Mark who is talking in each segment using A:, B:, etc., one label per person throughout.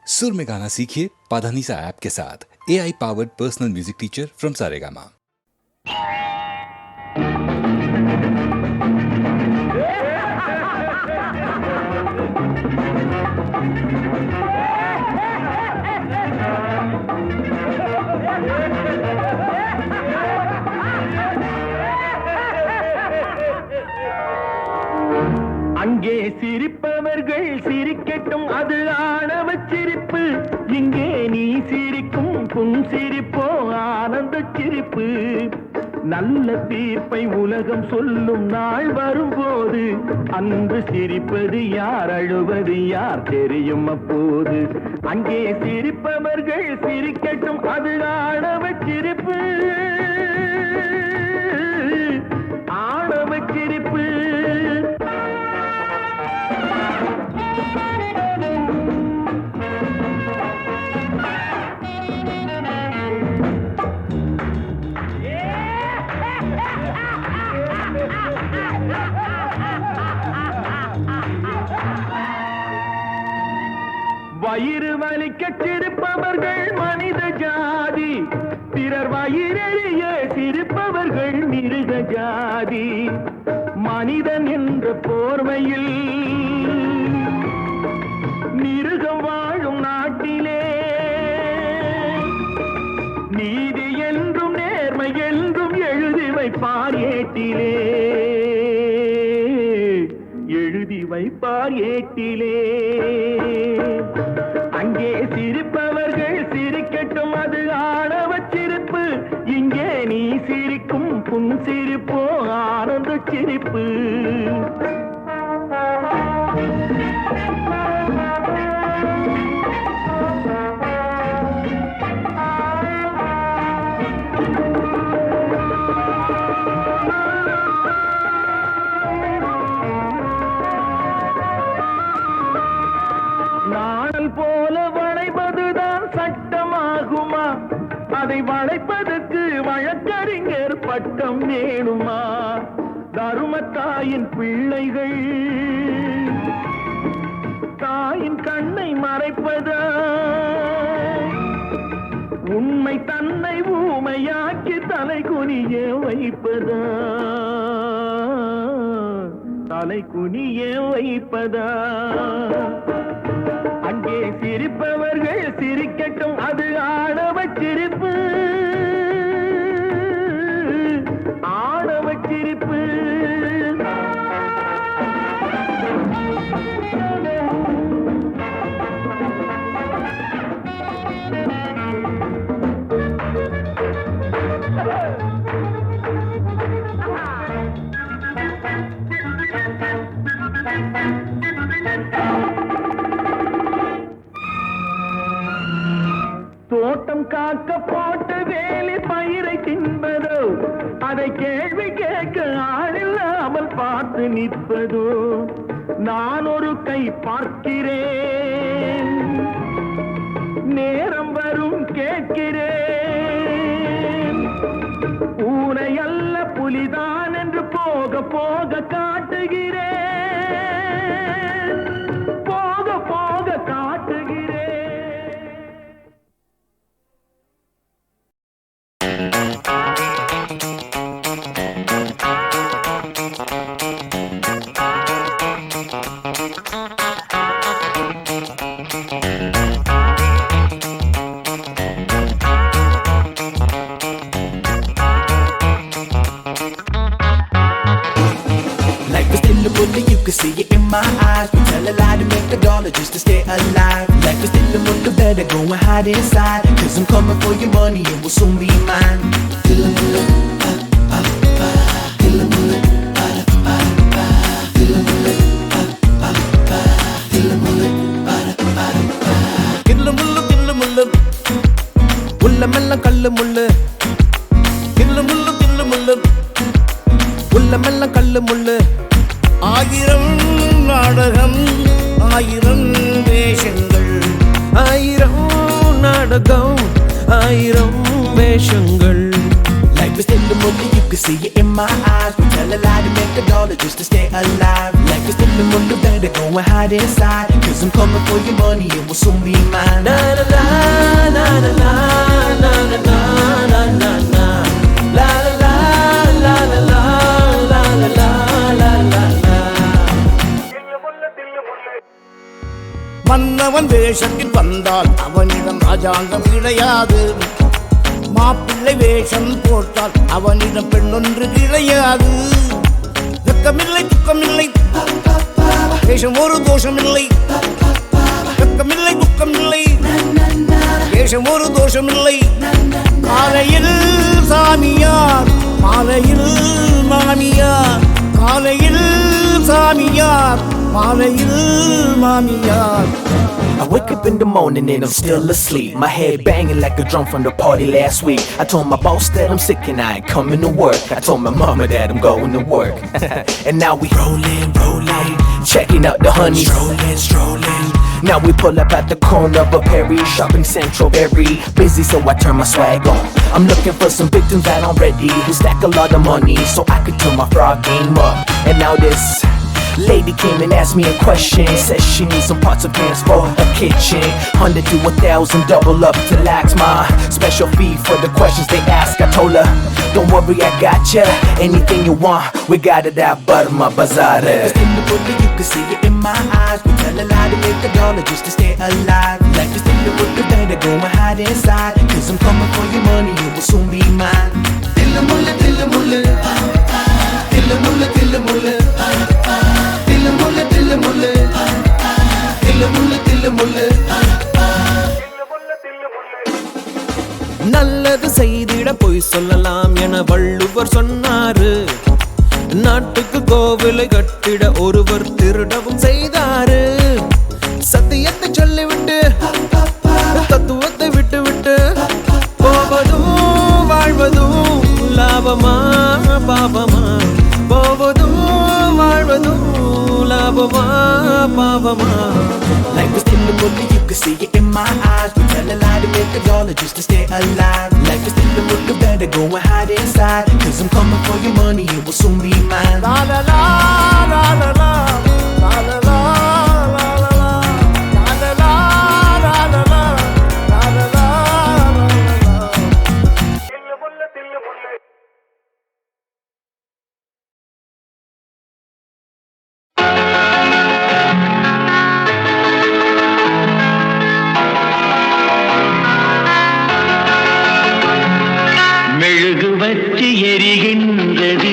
A: सुर में गाना सीखिए पाधानीसा ऐप के साथ। AI powered personal music teacher from Saregama.
B: அங்கே சிரிப்பவர்கள் சிரிக்கட்டும், அது ஆணவ சிரிப்பு. இங்கே நீ சிரிக்கும் புன் சிரிப்போ ஆனந்த சிரிப்பு. நல்ல தீர்ப்பை உலகம் சொல்லும் நாள் வரும்போது அன்று சிரிப்பது யார், அழுவது யார் தெரியும் அப்போது. அங்கே சிரிப்பவர்கள் சிரிக்கட்டும், அது ஆணவ சிரிப்பு, ஆணவ சிரிப்பு. வயிறு வலிக்க சிரிப்பவர்கள் மனித ஜாதி, பிறர் வயிறெறிய சிரிப்பவர்கள் மிருக ஜாதி. மனிதன் என்ற போர்வையில் மிருகம் வாழும் நாட்டிலே நீதி என்றும் நேர்மை என்றும் எழுதி வைப்பார் ஏட்டிலே, எழுதி வைப்பார் ஏட்டிலே. அங்கே சிரிப்பவர்கள் சிரிக்கட்டும், அது ஆணவ சிரிப்பு. இங்கே நீ சிரிக்கும் புன் சிரிப்போ ஆனந்த சிரிப்பு. நாணல் போல வளைப்பதுதான் சட்டமாகுமா? அதை வளைப்பதற்கு வழக்கறிஞர் பட்டம் வேணுமா? தருமத்தாயின் பிள்ளைகள் தாயின் கண்ணை மறைப்பதா? உண்மை தன்னை ஊமையாக்கி தலை குனிய வைப்பதா? தலை குனிய வைப்பதா? அங்கே சிரிப்பவர்கள் சிரிக்கட்டும், அது ஆணவ சிரிப்பு, ஆணவ சிரிப்பு. தோட்டம் காக்க போட்ட வேலி பயிரை தின்பதோ, அதை கேள்வி கேட்க ஆளில்லாமல் பார்த்து நிற்பதோ? நான் ஒரு கை பார்க்கிறேன், நேரம் வரும் கேட்கிறேன். பூனை அல்ல புலிதான் என்று போக போக காட்டுகிறேன், போக போக காட்டுகிறேன்.
C: You can see it in my eyes. We tell a lie to make a dollar just to stay alive. Life is still a little better, go and hide inside. Cause I'm coming for your money, it will soon be mine. உள்ளமெல்லாம் கல்லு முள்ளு, கில்லு முள்ளு கில்லு முள்ளு, உள்ளமெல்லாம் கல்லு முள்ளு.
D: ஆயிரம் நாடகம் ஆயிரம் வேஷங்கள்,
C: ஆயிரம் நாடகம் ஆயிரம் வேஷங்கள். Life is still a movie, you can see it in my eyes. We tell a lie to make a dollar just to stay alive. Life is still a movie, better go and hide inside. Cause I'm coming for your money, it will soon be mine. Na na na na na na na na na na na na. La la la la la la la la la la la.
D: மன்னவன் வேஷத்தில் வந்தால் அவனிடம் ராஜாங்கம் கிடையாது. மாப்பிள்ளை வேஷம் போட்டால் அவனிடம் பெண்ணொன்று கிடையாது. வெக்கமில்லை துக்கமில்லை வேஷம் ஒரு தோஷமில்லை. வெக்கமில்லை துக்கமில்லை வேஷம் ஒரு தோஷமில்லை. காலையில் சாமியார் மாலையில் மாமியார். காலையில் சாமியார் மாலையில் மாமியார்.
C: I wake up in the morning and I'm still asleep. My head banging like a drum from the party last week. I told my boss that I'm sick and I ain't coming to work. I told my mama that I'm going to work. And now we rolling, checking out the honey. Strolling. Now we pull up at the corner of a Perry shopping central, very busy, so I turn my swag on. I'm looking for some victims that I'm ready who stack a lot of money so I could turn my fraud game up. And now this lady came and asked me a question. Says she needs some pots of pans for her kitchen. 100 to 1,000, double up to lax. My special fee for the questions they ask. I told her, don't worry, I got ya. Anything you want, we got it out, but my bazaar. Cause in the bullet, you can see it in my eyes. We tell a lie to make a dollar just to stay alive. Life is still a bullet, better go and hide inside. Cause I'm coming for your money, it will soon be mine. Tilla mulla, tilla mulla. Tilla mulla, tilla mulla. Tilla mulla, tilla mulla. Tilla mulla, tilla mulla.
E: நல்லது செய்திட பொய் சொல்லலாம் என வள்ளுவர் சொன்னாரு. நாட்டுக்கு கோவிலை கட்டிட ஒருவர் திருடவும் செய்தாரு. சத்தியத்தை சொல்லிவிட்டு தத்துவத்தை விட்டு விட்டு போவதும் வாழ்வதும் லாபமா பாபமா. போவதும் வாழ்வதும் லாபமா பாபமா.
C: Life is still a movie, you can see it in my eyes. We tell a lie to make a dollar just to stay alive. Life is still a movie, better go and hide inside. Cause I'm coming for your money, it will soon be mine.
D: La la la la la la la la la la la la la la la la la la la.
B: மெழுகு வச்சு எரிகின்றது,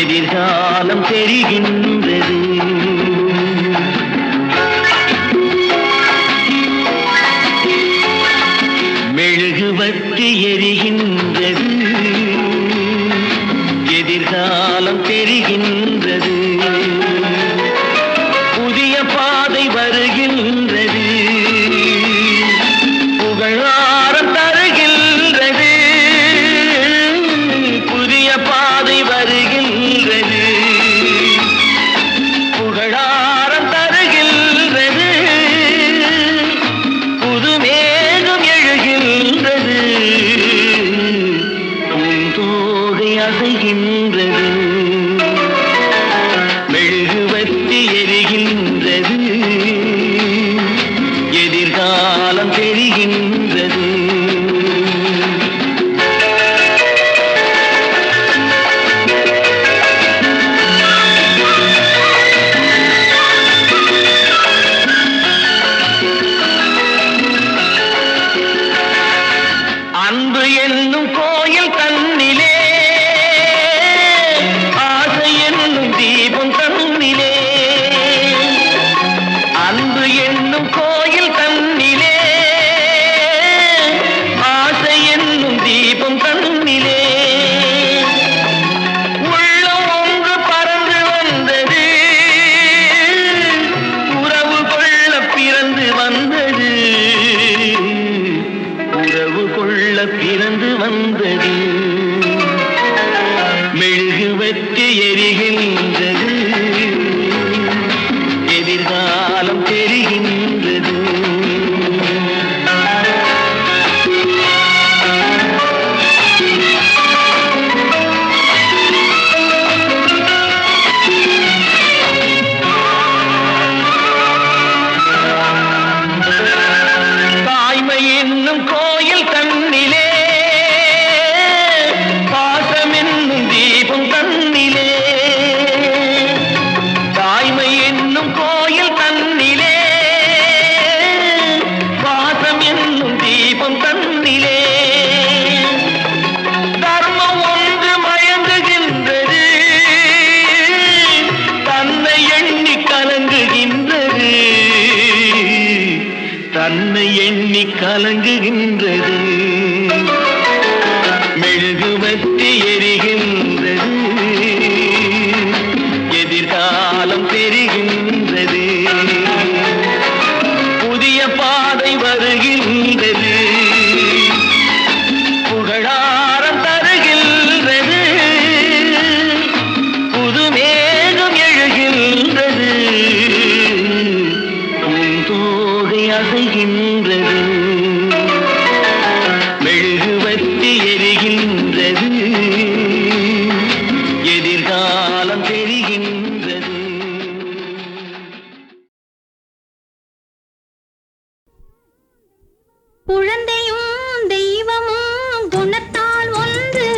B: எதிர்காலம் தெரிகின்றது. மெழுகு வச்சு எரிகின்றது, எதிர்காலம் தெரிகின்றது. புதிய பாதை வருகின்றது, புகழாரம் தருகின்றது. புதிய பாதை வருகின்றது, புகழாரம் தருகின்றது. புது மேகம் எழுகின்றது, பூந்தோகை அசைகின்றது. மெழுகுவர்த்தி எரிகின்றது, எதிர்காலம் தெரிகின்றது. அன்பு என்னும் கோயில் தன்னிலே, ஆசை என்னும் தீபம் தன்னிலே. அன்பு என்னும் கோயில் தன்னிலே, தன்னை எண்ணி கலங்குகின்றது, மெழுகுவர்த்தி எரிகின்றது, எதிர்காலம் தெரிகின்றது, புதிய பாதை வருகின்றது, புகழாரம் தருகின்றது, புதுமேகம் எழுகின்றது, பூந்தோகை அசைகின்றது, மெழுகுவர்த்தி எரிகின்றது, எதிர்காலம் தெரிகின்றது.
F: குழந்தையும் தெய்வமும் குணத்தால் ஒன்று,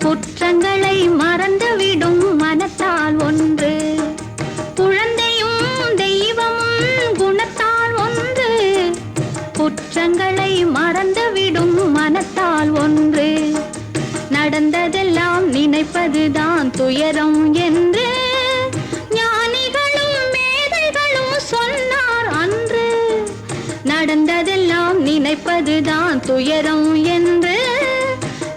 F: குற்றங்களை மறந்துவிடும் மனத்தால் ஒன்று. குழந்தையும் தெய்வமும் குணத்தால் ஒன்று, குற்றங்களை மறந்துவிடும் மனத்தால் ஒன்று. நடந்ததெல்லாம் நினைப்பதுதான் துயரம் என்று ஞானிகளும் மேதைகளும் சொன்னார் அன்று. நடந்ததெல்லாம் நினைப்பதுதான் துயரம் என்று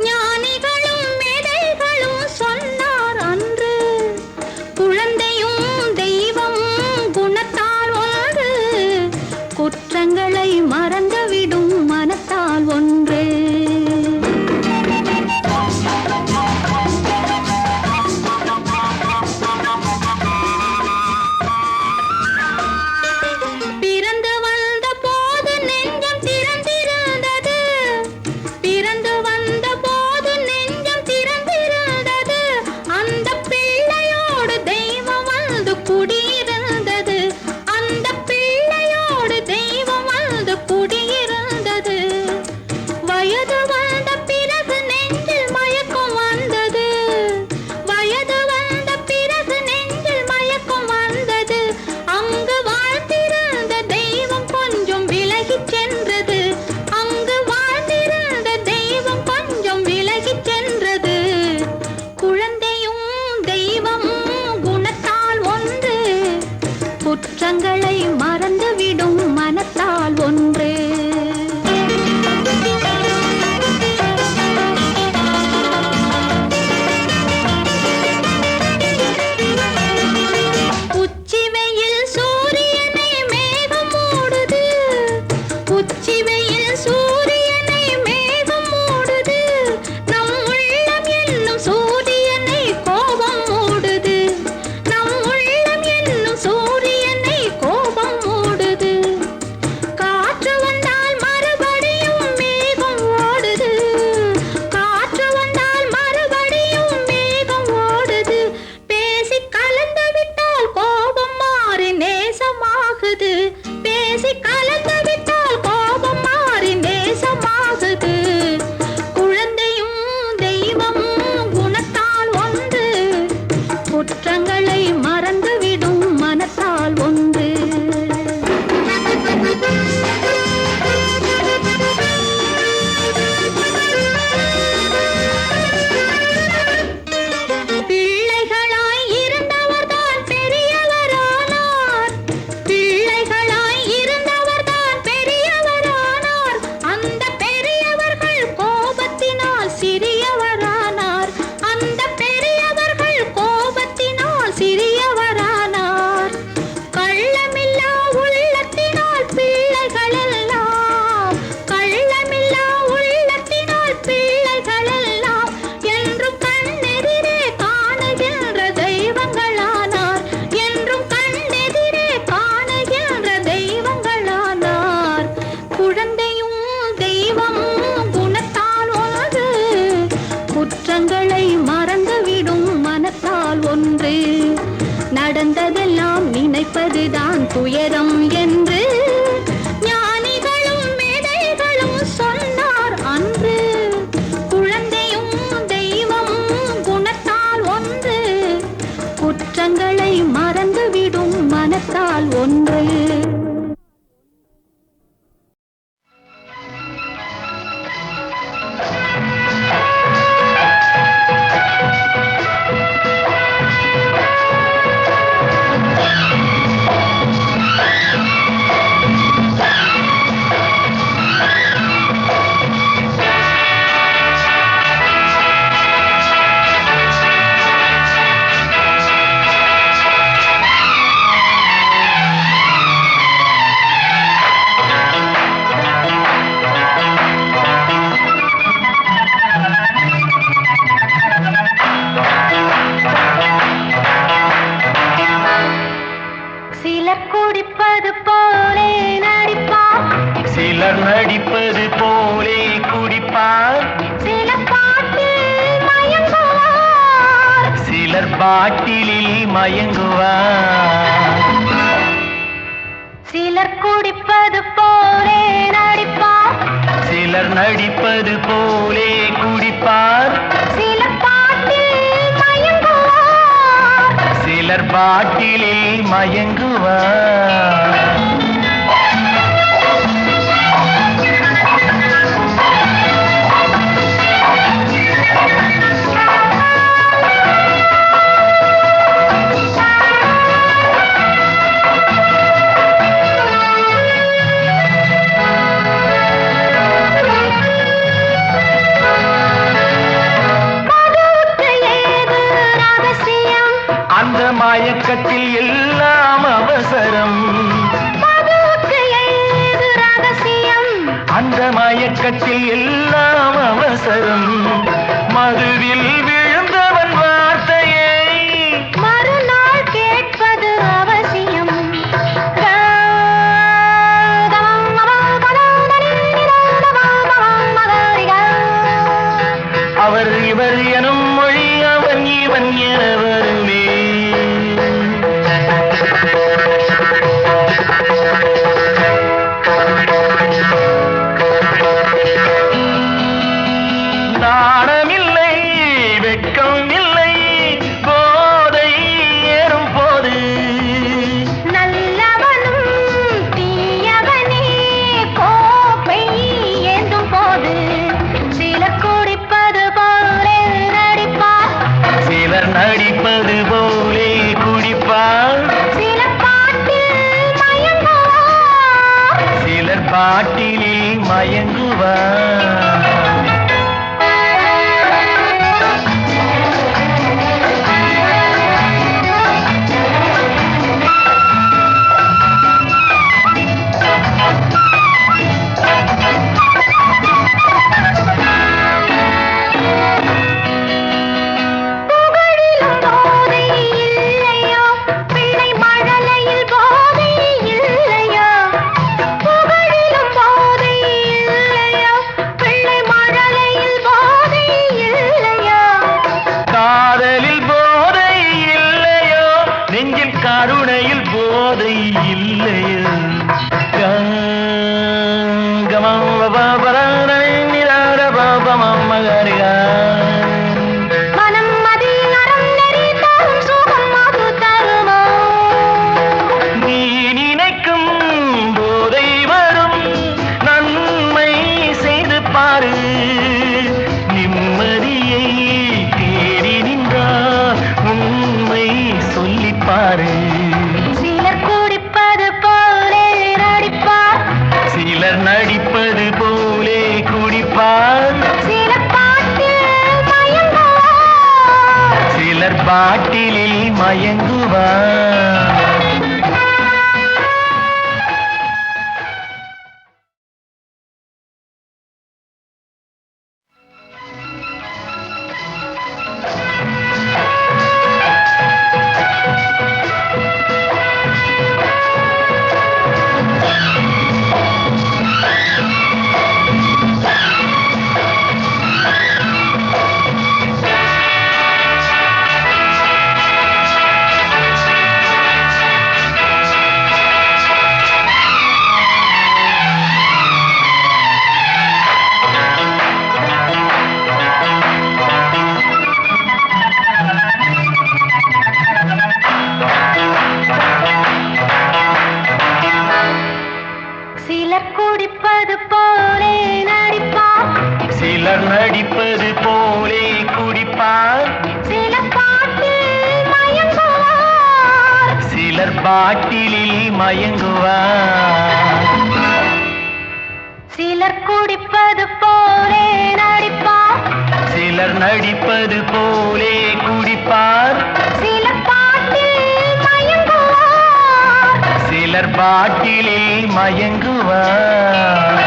F: ஞானிகளும் மேதைகளும் சொன்னார் அன்று. குழந்தையும் தெய்வமும் குணத்தால் ஒன்று, குற்றங்களை மறந்துவிடும் மனத்தால் ஒன்று. பிறந்து வந்த போது நெஞ்சம் திறந்திருந்தது, பிறந்து வந்த போது நெஞ்சம் திறந்திருந்தது, அந்த பிள்ளையோடு தெய்வம் வந்து குடியிருந்தது, அந்த பிள்ளையோடு தெய்வம் வந்து குடியிருந்தது. வயது வந்த பிறகு நெஞ்சில் மயக்கம் வந்தது, வயது வந்த பிறகு நெஞ்சில் மயக்கம் வந்தது. அங்கு வாழ்ந்திருந்த தெய்வம் கொஞ்சம் விலகிச் சென்றது, அங்கு வாழ்ந்திருந்த தெய்வம் கொஞ்சம் விலகிச் சென்றது. குழந்தையும் தெய்வமும் குணத்தால் ஒன்று, குற்றங்களை மறந்துவிடும் மனத்தால் ஒன்று. உச்சி வெயில் சூரியனை மேகம் மூடுது, உச்சி வெயில் சூரியனை மேகம் மூடுது, நம் உள்ளம் என்னும் சூரியனை கோபம் மூடுது, நம் உள்ளம் என்னும் சூரியனை கோபம் மூடுது. காற்று வந்தால் மறுபடியும் மேகம் ஓடுது, காற்று வந்தால் மறுபடியும் மேகம் ஓடுது. பேசி கலந்து விட்டால் கோபம் மாறி நேசமாகுது, பேசி கலந்து விட்டால் கோபம் மாறி நேசமாகுது. குழந்தையும் தெய்வமும் குணத்தால் ஒன்று, குற்றங்களை மறந்துவிடும் மனத்தால் ஒன்று. பிள்ளைகளாய் இருந்தவர்தான் பெரியவரானார், பிள்ளைகளாய் இருந்தவர்
B: சிலர் நடிப்பது போலே குடிப்பார்,
F: சில பாட்டில் மயங்குவார்,
B: சிலர் பாட்டிலில் மயங்குவார்.
F: சிலர் குடிப்பது போலே நடிப்பார்,
B: சிலர் நடிப்பது போலே குடிப்பார்,
F: சில பாட்டில் மயங்குவார்,
B: சிலர் பாட்டிலில் மயங்குவார்.
F: மதுவுக்கு ஏது ரகசியம்,
B: அந்த மயக்கத்தில் எல்லாம் அவசரம்,
F: மதுவுக்கு ஏது ரகசியம்,
B: அந்த மயக்கத்தில் எல்லாம் அவசரம். மதுவில் விழுந்தவன் வார்த்தையை
F: மறுநாள் கேட்பது அவசியம்.
B: அவர் இவர் எனும் மொழி அவன் இவன் என வருமே. நாணமில்லை, வெட்கம் இல்லை, போதை ஏறும் போது
F: நல்லவனும் தீயவனே கோப்பை ஏந்தும் போது, சிலர் குடிப்பது போலே நடிப்பார்,
B: சிலர் நடிப்பது போலே குடிப்பார்,
F: சில பாட்டில் மயங்குவார்,
B: சிலர் பாட்டிலில் மயங்குவார்.
F: புகழிலும் போதை இல்லையோ, பிள்ளை மழலையில் போதை இல்லையோ, புகழிலும் போதை இல்லையோ, பிள்ளை மழலையில் போதை இல்லையோ,
B: காதலில் போதை இல்லையோ, நெஞ்சில் கருணையில் போதை இல்லையோ. கமம் பபரனி நிரார பாபமம் மகரிகா.
F: மனம் மதியில் அறம் நெறி தரும் சுகம் அது தருமோ,
B: நீ நினைக்கும் போதை வரும், நன்மை செய்து பாரு, நிம்மதியை தேடி நின்றார், உண்மை சொல்லிப் பாரு.
F: சிலர் குடிப்பது போலே நடிப்பார்,
B: சிலர் நடிப்பது போலே குடிப்பார்,
F: சில பாட்டில் மயங்குவார்,
B: சிலர் பாட்டிலில் மயங்குவார்.
F: சிலர் குடிப்பது போலே நடிப்பார்,
B: சிலர் நடிப்பது போலே குடிப்பார்,
F: சில பாட்டில் மயங்குவார்,
B: சிலர் பாட்டிலில் மயங்குவார்.
F: சிலர் குடிப்பது போலே நடிப்பார்,
B: சிலர் நடிப்பது போலே குடிப்பார்,
F: சில பாட்டில் மயங்குவார்,
B: சிலர் பாட்டிலில் மயங்குவார்.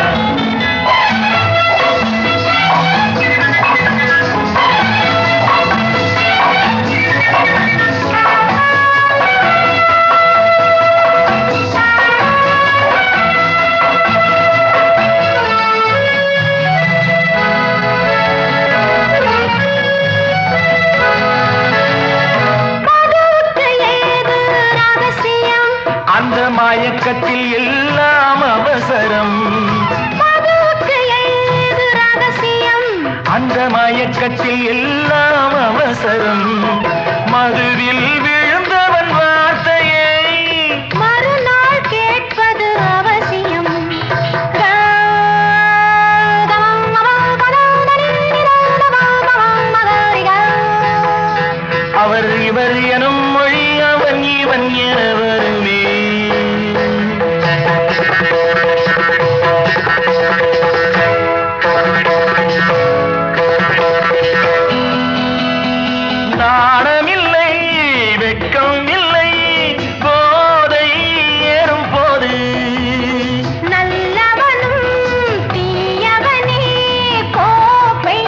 B: மயக்கத்தில் எல்லாம் அவசரம்.
F: மதுவுக்கு ஏது ரகசியம்?
B: அந்த மயக்கத்தில் எல்லாம் அவசரம். மதுவில் விழுந்தவன் வார்த்தையை
F: மறுநாள் கேட்பது அவசியம்.
B: அவர் இவர் எனும் மொழி அவன் இவன் என வருமே. நாணமில்லை, வெட்கம் இல்லை, போதை ஏறும் போது
F: நல்லவனும் தீயவனே கோப்பை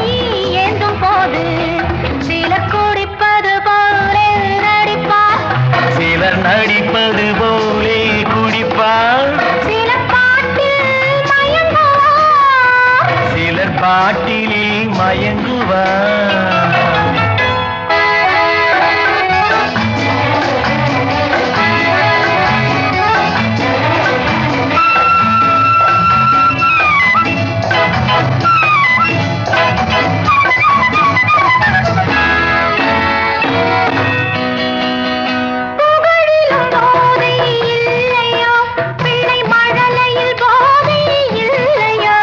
F: ஏந்தும் போது சிலர் குடிப்பது போலே நடிப்பார்,
B: சிலர் நடிப்பது போலே குடிப்பார்,
F: சிலர் பாட்டில் மயங்குவார்.
B: சிலர் பாட்டிலில் மயங்குவார்.
F: புகழிலும் போதை இல்லையோ, பிள்ளை மழலையில் போதை இல்லையோ.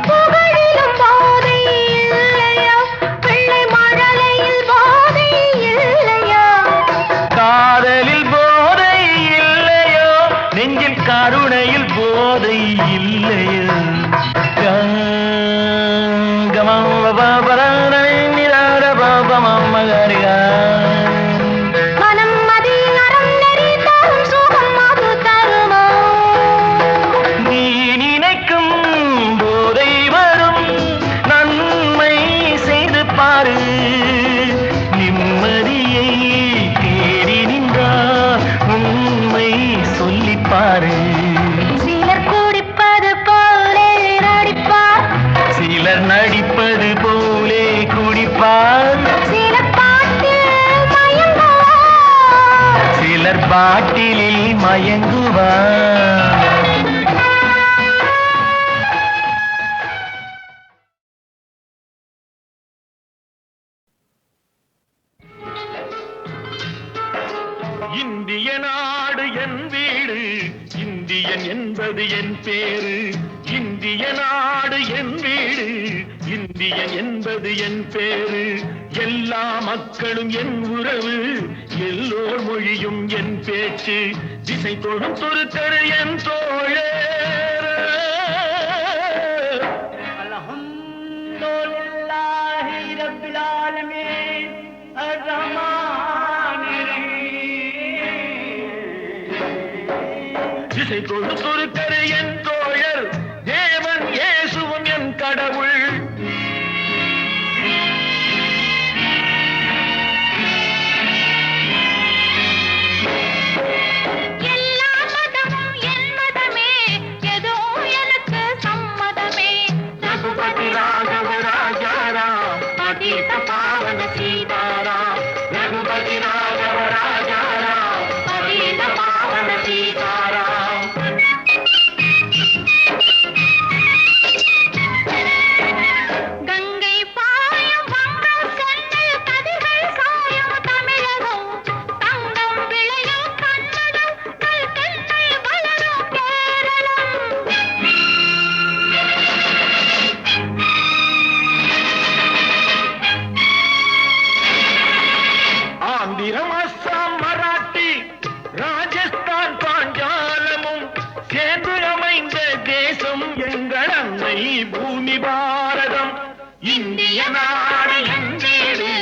F: புகழிலும் போதை இல்லையோ, பிள்ளை மழலையில் போதை இல்லையோ.
B: காதலில் போதை இல்லையோ, நெஞ்சில் கருணையில் போதை இல்லையோ. கமம்
F: மனம் மதில் அறம் நெறி தரும் சுகம் அது தருமோ?
B: நீ நினைக்கும் போதை வரும், நன்மை செய்து பாரு. நிம்மதியை தேடி நின்றார், உண்மை சொல்லிப் பாரு.
F: சிலர் குடிப்பது போலே நடிப்பார்,
B: சிலர் நடிப்பது போலே குடிப்பார்,
F: சிலர் பாட்டில் மயங்குவார்.
B: சிலர் பாட்டிலில் மயங்குவார். இந்திய நாடு என் வீடு, இந்தியன் என்பது என் பேரு. இந்திய நாடு என் வீடு, இந்தியன் என்பது என் பேரு. எல்லா மக்களும் என் உறவு, எல்லோர் மொழியும் என் பேச்சு. திசை தொடும் துருக்கரு என் தோழே. அல்ஹம்துலில்லாஹி ரப்பில் ஆலமீன் அர்-ரஹ்மானிர் ரஹீம். திசை தொடு துருக்கரு என் தோழர், தேவன் இயேசுவும் என் கடவுள்.
F: எல்லா மதமும் என் மதமே, ஏதோ எனக்கு சம்மதமே.
B: ரகுபதி ராகவ ராஜாராம், பதித பாவன சீதாராம். ரகுபதி ராகவ ராஜாராம், பதித பாவன சீதாராம்.
F: கங்கை பாயும் வங்கம் சென்னில் கதிர்கள் சாயும் தமிழகம். தங்கம் விளையும் கன்னடம், கல் தென்னை வளரும் கேரளம்.
B: ஆந்திரம், அஸ்ஸாம், மராட்டி, ராஜஸ்தான், பாஞ்சாலமும் சேர்ந்து அமைந்த தேசம் எங்கள் அன்னை பூமி பாரதம். இந்திய நாடு என் வீடு,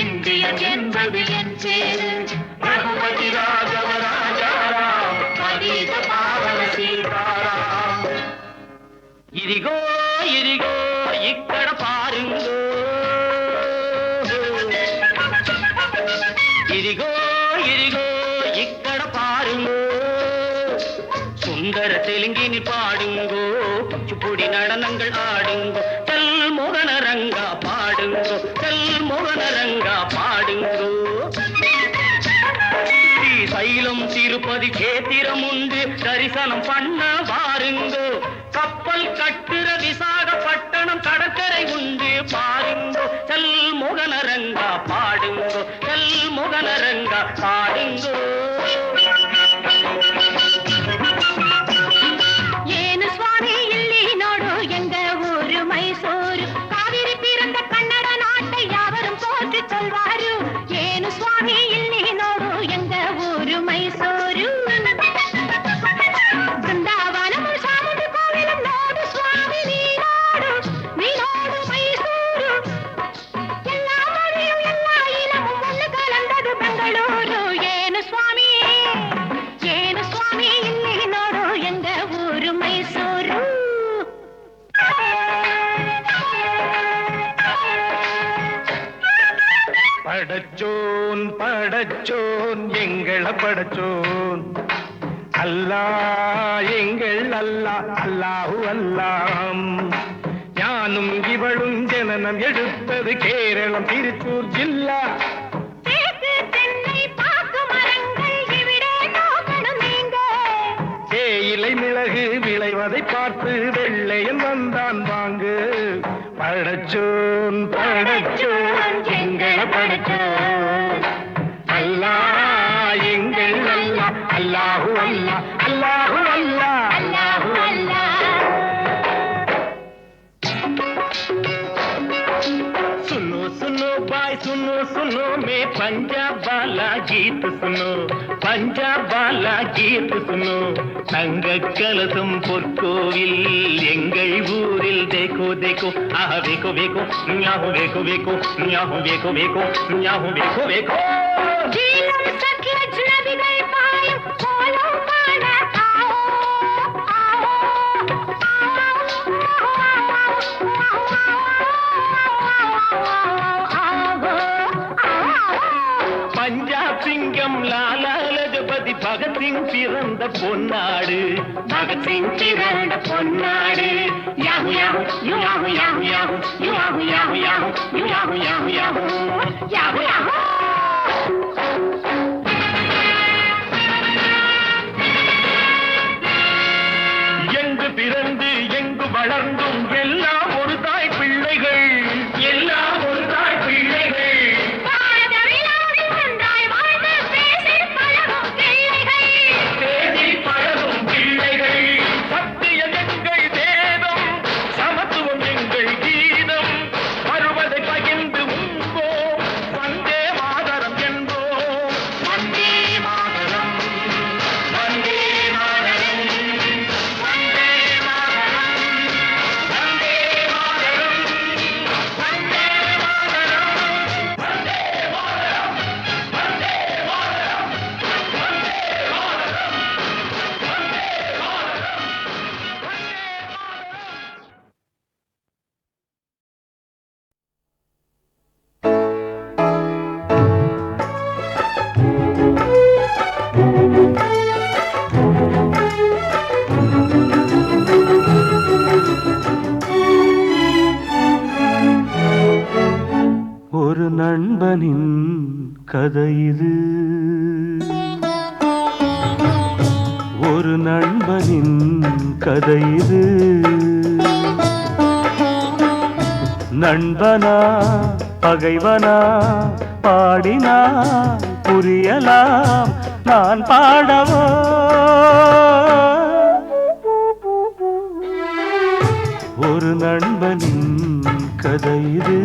B: இந்தியன் என்பது என் பேரு. ரகுபதி ராகவ ராஜாராம், பதித பாவன சீதாராம். ఇదిగో ఇదిగో ఇక్కడ పారుంగో, ఇదిగో ఇదిగో ఇక్కడ పారుంగో. சுந்தர தெலுங்கினில் பாடுங்கோ, குச்சிப்புடி நடனங்கள் ஆடுங்கோ. கல்முகனரங்கா பாடுங்கோ, கல்முகனரங்கா பாடுங்கோ. ஸ்ரீசைலம் திருப்பதி அதில் கேத்திரம் உண்டு தரிசனம் பண்ண வாருங்கோ கப்பல் கட்டுற விசாகப்பட்டணம் கடற்கரை உண்டு பாருங்கோ செல் முகனரங்கா பாடுங்கோ செல் முகனரங்கா பாடுங்கோ
F: ಏನು ಸ್ವಾಮಿ ಇಲ್ಲಿ ನೋಡು ಎಂಗ ಊರು ಮೈಸೂರು ಕಾವೇರಿ ತೀರಂದ ಕನ್ನಡ ನಾಟ ಯಾವரும் போற்றி சொல்வாரு ಏನು ಸ್ವಾಮಿ ಇಲ್ಲಿ ನೋಡು ಎಂಗ ಊರು ಮೈಸೂರು ಬೃಂದಾವನము ಸಾಮುಂಡಿ ಕೋವಿಲು ನೋಡು ಸ್ವಾಮಿ ನೀನೋಡು ಮೈಸೂರು ಎಲ್ಲ ಮನೆಯು ಎಲ್ಲ ಇನಮು ಒಳ್ಳೆ ಕಲಂದದು ಬೆಂಗಳೂರು ಏನು ಸ್ವಾಮಿ ಇಲ್ಲಿ ನೋಡು ಎಂಗ ಊರು ಮೈಸೂರು
B: படச்சோன் படச்சோன் எங்கள படச்சோன் அல்லா எங்கள் அல்லா அல்லாஹு அல்லாம் ஞானும் இவளும் ஜனனம் எடுத்தது கேரளம் திருச்சூர் ஜில்லா
F: தேக்கு தென்னை பாக்கு மரங்கள் இவிடே நோக்கணும் நீங்க
B: தேயிலை மிளகு விளைவதை பார்த்து வெள்ளையன் வந்தான் வாங்கு படச்சோன் படச்சோன் எங்கள படச்சோன் அல்லா எங்கள் அல்லா அல்லாஹு அல்லா அல்லாஹு அல்லா
F: அல்லாஹு அல்லாஹ்
B: सुनो सुनो भाई सुनो सुनो मैं पंजाब वाला गीत सुनो पंजाब वाला गीत सुनो தங்க கலசம் பொற்கோவில் எங்கள் ஊரில் தேக்கோ தேக்கோ ஆஹ வேக்கோ வேக்கோ ஞாஹோ வேக்கோ வேக்கோ ஞாஹோ வேக்கோ வேக்கோ ஞாஹோ வேக்கோ வேக்கோ
F: ஜீலம் சக்கிய ஜுனபிகள் பாயும் கோலம் பாட
B: பஞ்சாப் சிங்கம் லாலா லஜபதி பகத்சிங் பிறந்த பொன்னாடு பகத்சிங் பிறந்த பொன்னாடு யாஹு யாஹு யாஹு யாஹு யாஹு யாஹு யாஹு யாஹு யாஹு யாஹு யாஹு யாஹு எங்கு பிறந்து எங்கு வளர்ந்தும் எல்லாம் ஒரு தாய் பிள்ளைகள் எல்லாம் ஒரு தாய் பிள்ளைகள் பேசி பழகும் பிள்ளைகள் சத்தியம் எங்கள் வேதம் சமத்துவம் எங்கள் கீதம் வருவதை பகிர்ந்து உண்போம் வந்தே மாதரம் என்போம் வந்தே மாதரம் வந்தே மாதரம் வந்தே மாதரம் வந்தே மாதரம் வந்தே மாதரம் வந்தே மாதரம் வந்தே மாதரம்
G: ஒரு நண்பனின் கதை இது ஒரு நண்பனின் கதை இது நண்பனா பகைவனா பாடினா புரியலாம் நான் பாடவோ ஒரு நண்பனின் கதை இது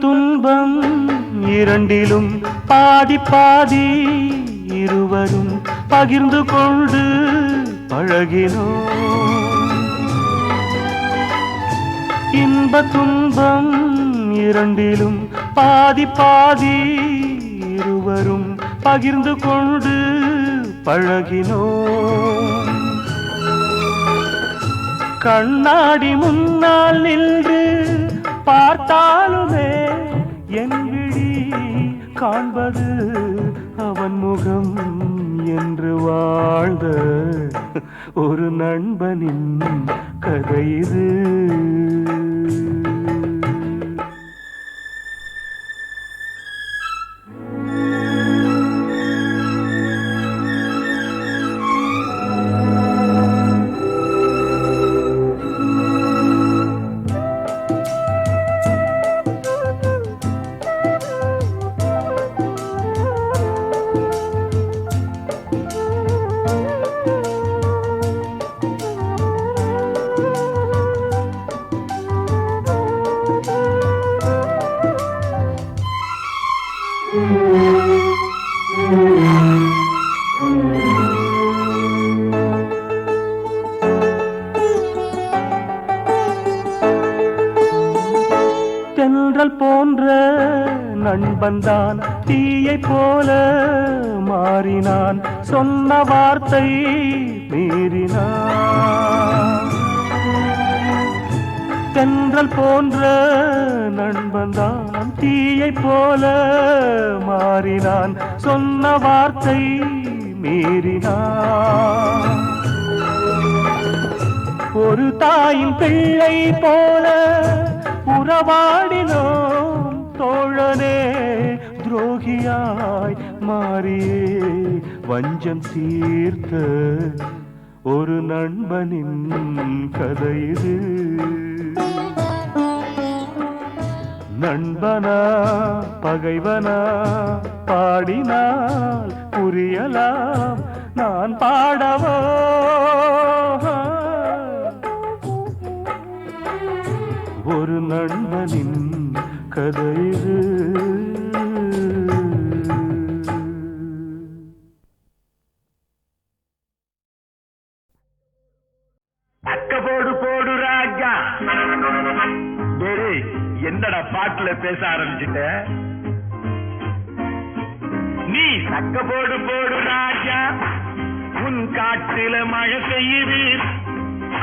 G: துன்பம் இரண்டிலும் பாதி பாதி இருவரும் பகிர்ந்து கொண்டு பழகினோம். இன்ப துன்பம் இரண்டிலும் பாதி பாதி இருவரும் பகிர்ந்து கொண்டு பழகினோம். கண்ணாடி முன்னால் நின்று பார்த்தாலுமே என் விழி காண்பது அவன் முகம் என்று வாழ்ந்த ஒரு நண்பனின் கதை இது. தென்றல் போன்ற நண்பன்தான் தீயை போல மாறினான், சொன்ன வார்த்தை மீறினான். தென்றல் போன்ற நண்பன்தான் தீயை போல மாறினான், சொன்ன வார்த்தை மீறினான். ஒரு தாயின் பிள்ளை போல உறவாடினோம் தோழனே, துரோகியாய் மாறியே வஞ்சம் தீர்த்த ஒரு நண்பனின் கதை இது. நண்பனா பகைவனா பாடினால் புரியலாம், நான் பாடவோ ஒரு நண்பனின் கதை இது.
B: அக்கப்போடு போடு ராஜா. என்னடா பாட்டுல பேச ஆரம்பிச்சிட்ட? நீ சக்க போடு போடு ராஜா, உன் காட்டுல மழை பெய்யுது.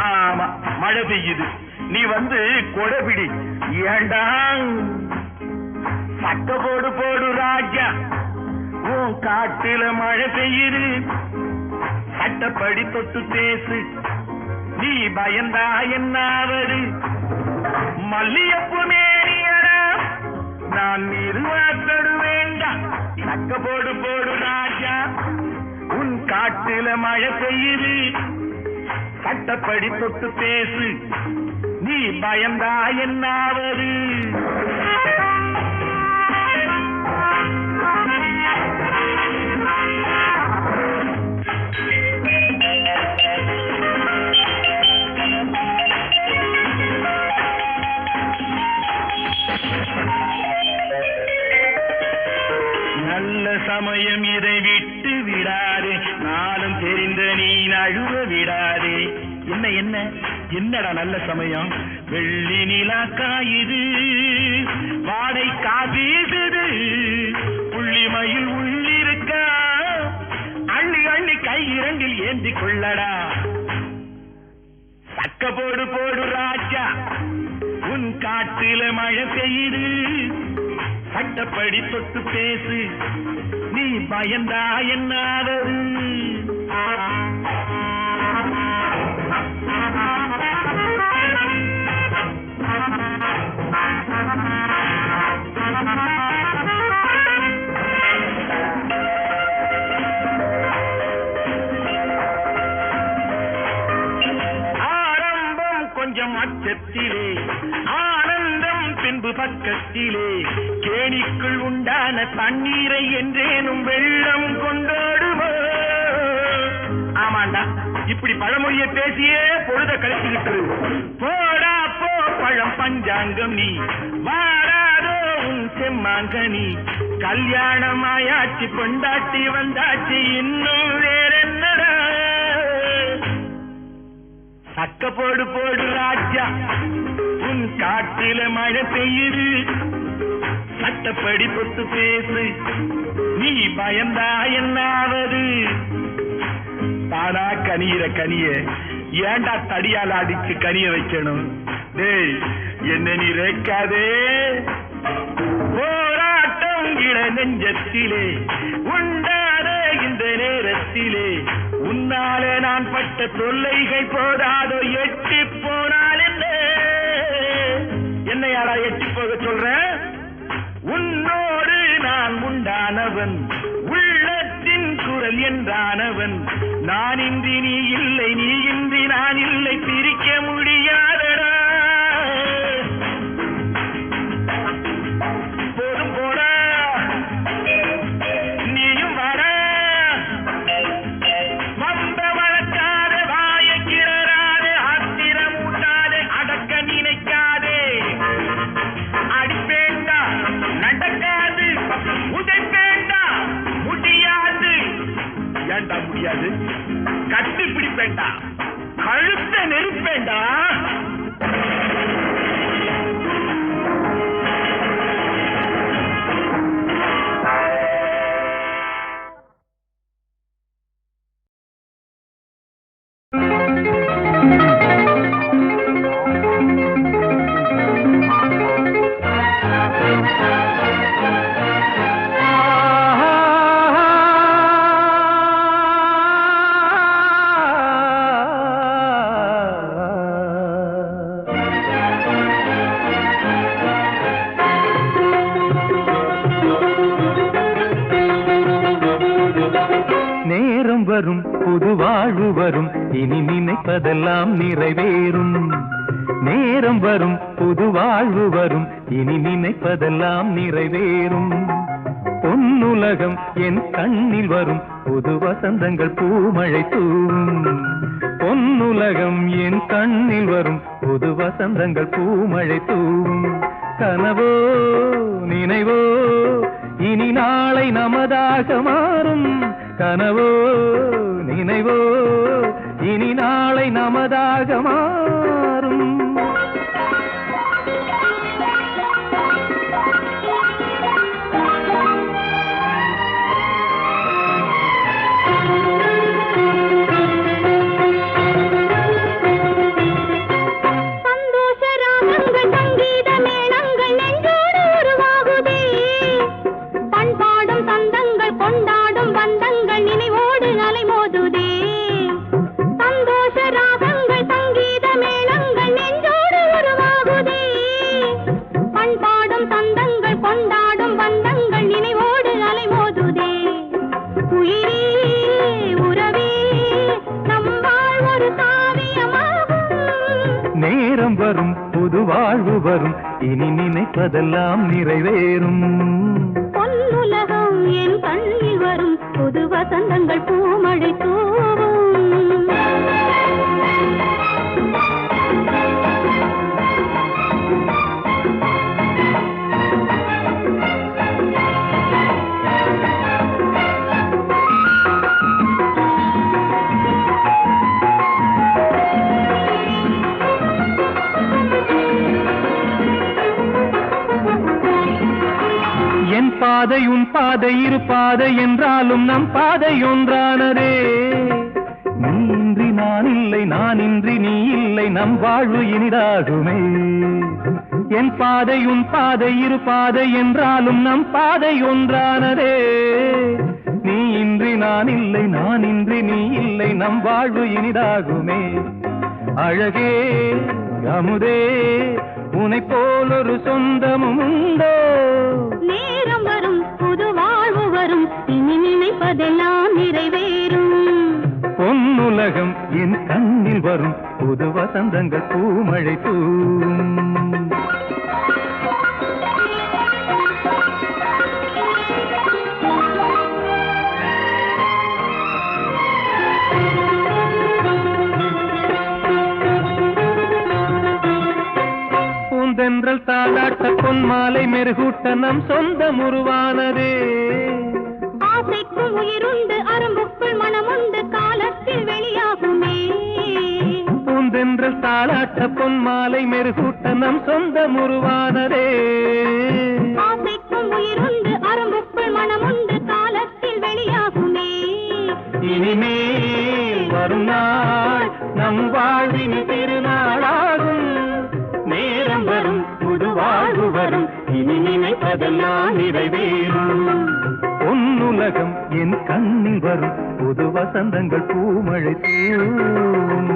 B: ஆமா, மழை பெய்யுது. நீ வந்து கொடைபிடி. ஏண்டா சக்க போடு போடு ராஜா, உன் காட்டுல மழை பெய்யுது. சட்டப்படி தொட்டு பேசு, நீ பயந்தா என்னாவது? மல்லியப்பு மேரியடா, நான் நிறுவாத்தடு வேண்டாம். சக்க போடு போடு ராஜா, உன் காட்டுல மழை பெய்யுது. சட்டப்படி தொட்டு பேசு, நீ பயந்தா என்னாவது? நல்ல சமயம் இதை விட்டு விடாதே, நானும் தெரிந்த நீ நழுவ விடாதே. என்ன என்ன என்னடா நல்ல சமயம்? வெள்ளி நிலா காயுது, வாடை காபீசுது, புள்ளிமயில் உள்ளிருக்கா, அள்ளி அள்ளி கை இரண்டில் ஏந்தி கொள்ளடா. சக்க போடு போடு ராஜா, உன் காட்டுல மழை பெய்யுது. சட்டப்படி தொட்டு பேசு, நீ பயந்தா என்னாவது? ஆரம்பம் கொஞ்சம் அச்சத்திலே, ஆனந்தம் பின்பு பக்கத்திலே. கேணிக்குள் உண்டான தண்ணீரை என்றேனும் வெள்ளம் கொண்டாடுமோ? ஆமாண்டா, இப்படி பழமொழிய பேசியே பொழுத கழிச்சுக்கிட்டு. போடா போ பழம் பஞ்சாங்கம், நீ வாடா கிடைக்காதோ உன் செம்மாங்கனி கல்யாணமாயாச்சு கொண்டாட்டி வந்தாச்சு இன்னும் வேற என்னடா சக்க போடு போடு ராஜா உன் காட்டில மழை பெய்யுது சட்டப்படி பொத்து பேசு நீ பயந்தா என்னாவது தானா கனியிற கனிய ஏண்டா தடியால் அடிச்சு கனிய வைக்கணும் டேய் என்ன நீ ரேக்காதே போராட்டம் இட நெஞ்சத்திலே உண்டாதே இந்த நேரத்திலே உன்னாலே நான் பட்ட தொல்லைகள் போதாதோ எட்டி போனால் என்னையாடா எட்டி போக சொல்றேன் உன்னோடு நான் உண்டானவன் உள்ளத்தின் குரல் என்றானவன் நான் இன்றி நீ இல்லை நீ இன்றி நான் இல்லை பிரிக்க முடியாதடா போதும் போடா நீயும் வாடா வந்த வளர்க்காதே வாய கிளறாதே ஆத்திரம் ஊட்டாதே அடக்க நினைக்காதே அடிப்பேண்டா நடக்காது உதைப்பேண்டா முடியாது ஏண்டா முடியாது கட்டி பிடிப்பேண்டா கழுத்த நெருப்பேண்டா
G: வரும் புது வாழ்வு வரும் இனி நினைப்பதெல்லாம் நிறைவேறும் நேரம் வரும் புது வாழ்வு வரும் இனி நினைப்பதெல்லாம் நிறைவேறும் பொன்னுலகம் என் கண்ணில் வரும் புது வசந்தங்கள் பூமழை தூவும் பொன்னுலகம் என் கண்ணில் வரும் புது வசந்தங்கள் பூமழை தூவும் கனவோ நினைவோ இனி நாளை நமதாக மாறும் கனவோ நினைவோ இனி நாளை நமதாக மாறும் வரும் புது வாழ்வு வரும் இனி நினைப்பதெல்லாம் நிறைவேறும்
F: பொன்னுலகம் என் கண்ணில் வரும் புது வசந்தங்கள் பூமழை தூவும்
G: பாதை உன் பாதை இரு பாதை என்றாலும் நம் பாதை ஒன்றானதே நீ இன்றி நான் இல்லை நான் இன்றி நீ இல்லை நம் வாழ்வு இனிதாகுமே என் பாதை உன் பாதை இரு பாதை என்றாலும் நம் பாதை ஒன்றானதே நீ இன்றி நான் இல்லை நான் இன்றி நீ இல்லை நம் வாழ்வு இனிதாகுமே அழகே அமுதே உனை போல் ஒரு சொந்தமும் உண்டோ
F: நேரம் வரும் புது வாழ்வு வரும் இனி நினைப்பதெல்லாம் நிறைவேறும்
G: பொன்னுலகம் என் கண்ணில் வரும் புது வசந்தங்கள் பூமழை தூவும் பொந்தென்றல் தாளாட்ட பொன் மாலை மெருகூட்ட நம் சொந்தம் உருவானதே.
F: ஆசைக்கும் உயிருண்டு அரும்புக்குள் மனமுண்டு காலத்தில் வெளியாகுமே.
G: பொந்தென்றல் தாளாட்ட பொன் மாலை மெருகூட்ட நம் சொந்தம் உருவானதே.
F: ஆசைக்கும் உயிருண்டு அரும்புக்குள் மனமுண்டு காலத்தில் வெளியாகுமே.
G: இனிமேல் வரும் நாள் நம் வாழ்வின் திருநாளாகும். நேரம் வரும் புது வாழ்வு வரும் இனி நினைப்பதெல்லாம் நிறைவேறும். பொன்னுலகம் என் கண்ணில் வரும் புது வசந்தங்கள் பூமழை தூவும்.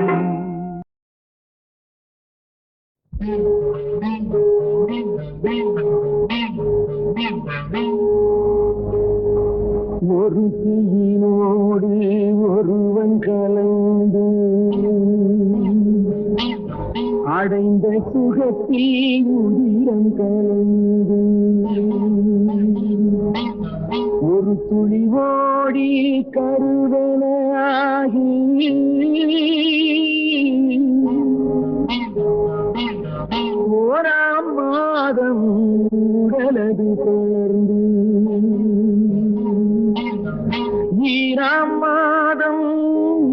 H: ஒரு தீயினோடு ஒருவன் கலந்து அடைந்த சுகத்தில் உயிரம் கலந்து ஒரு துளி ஓடி கருவனாகி ஓராம் மாதம் உடலது தொடர்ந்து ஈராம் மாதம்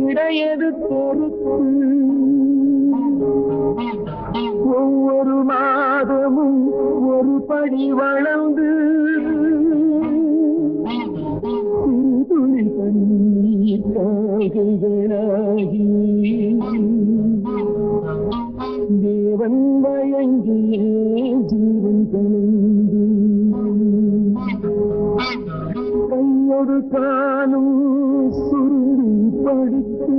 H: இடையது பொறுத்து ஒவ்வொரு மாதமும் ஒரு படி வளர்ந்து சிறுதுளி தண்ணீர் காகைகளாகி தேவன் வழங்கிய ஜீவன் கலந்து கையொரு காணும் சுருளி படித்து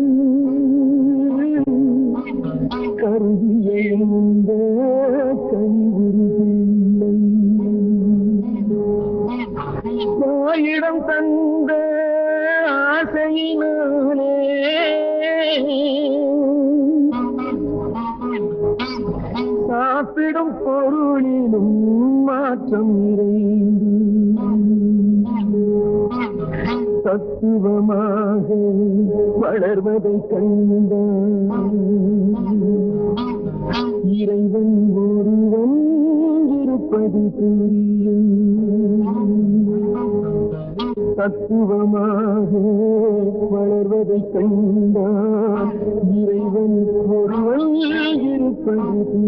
H: கருதி எழுந்த கைவுறுதில்லை தாயிடம் தந்த ஆசையினாலே சாப்பிடும் பொருளிலும் மாற்றம் நிறைந்து தத்துவமாக வளர்வதை கண்டான் இறைவன் ஒருவன் இருப்பது புரியும். தத்துவமாக வளர்வதை கண்டான் இறைவன் ஒருவன் இருப்பது